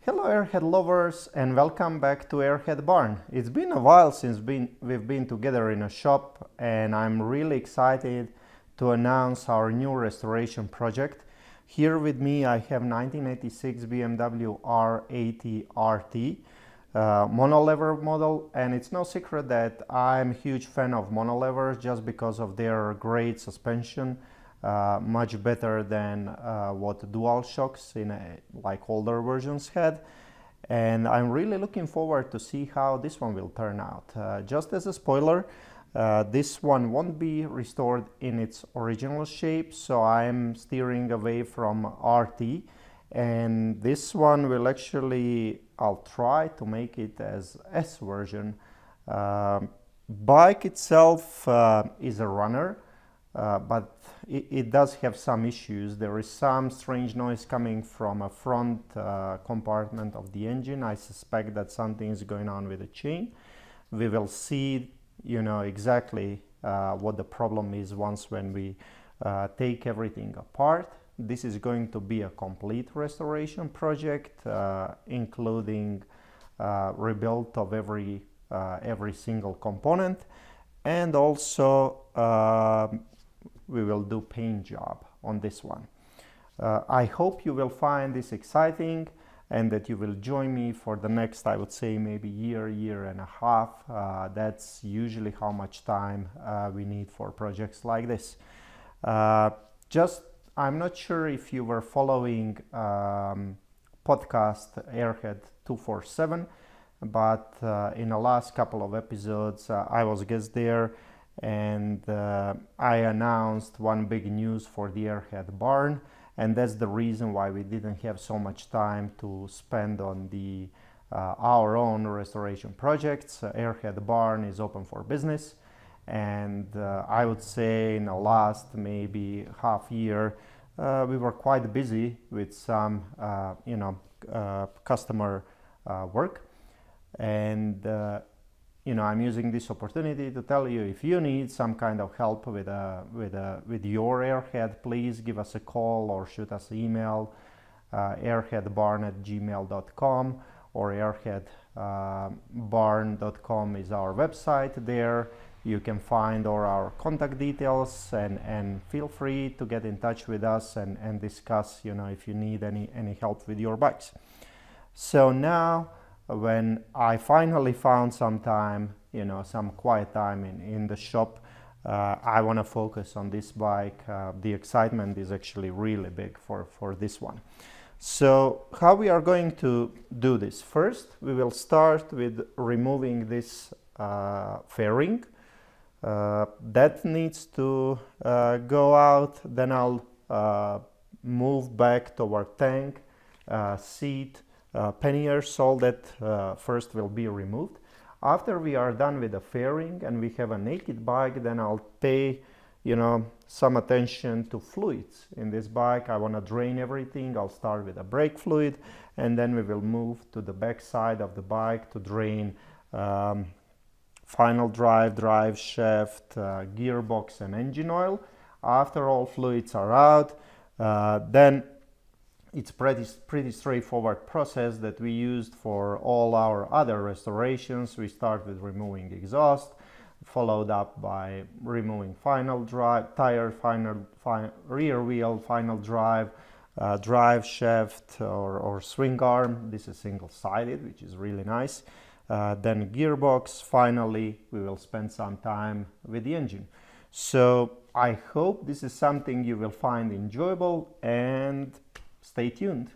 Hello airhead lovers and welcome back to Airhead Barn. It's been a while since we've been together in a shop, and I'm really excited to announce our new restoration project. Here with me I have 1986 BMW R80RT Monolever model, and it's no secret that I'm a huge fan of monolevers just because of their great suspension. Much better than what dual shocks in like older versions had, and I'm really looking forward to see how this one will turn out. Just as a spoiler, this one won't be restored in its original shape, so I'm steering away from RT, and this one will actually, I'll try to make it as S version. Bike itself is a runner, but it does have some issues. There is some strange noise coming from a front compartment of the engine. I suspect that something is going on with the chain. We will see, exactly what the problem is when we take everything apart. This is going to be a complete restoration project, including rebuild of every single component, and also we will do paint job on this one. I hope you will find this exciting and that you will join me for the next, I would say, maybe year and a half. That's usually how much time we need for projects like this. I'm not sure if you were following podcast Airhead 247, but in the last couple of episodes I was guest there, and I announced one big news for the Airhead Barn, and that's the reason why we didn't have so much time to spend on the our own restoration projects. Airhead Barn is open for business, and I would say in the last maybe half year we were quite busy with some customer work, and I'm using this opportunity to tell you, if you need some kind of help with your airhead, please give us a call or shoot us an email. Airheadbarn@gmail.com or airheadbarn.com is our website. There you can find all our contact details, and feel free to get in touch with us and discuss, if you need any help with your bikes. So now, when I finally found some time, some quiet time in the shop, I want to focus on this bike. The excitement is actually really big for this one. So how we are going to do this? First, we will start with removing this fairing. That needs to go out. Then I'll move back toward tank, seat, panniers, all that first will be removed. After we are done with the fairing and we have a naked bike, then I'll pay some attention to fluids in this bike. I want to drain everything. I'll start with a brake fluid, and then we will move to the back side of the bike to drain final drive shaft, gearbox, and engine oil. After all fluids are out, then it's pretty straightforward process that we used for all our other restorations. We start with removing exhaust, followed up by removing final drive, tire, rear wheel, final drive, drive shaft or swing arm. This is single-sided, which is really nice. Then gearbox. Finally, we will spend some time with the engine. So I hope this is something you will find enjoyable, and stay tuned.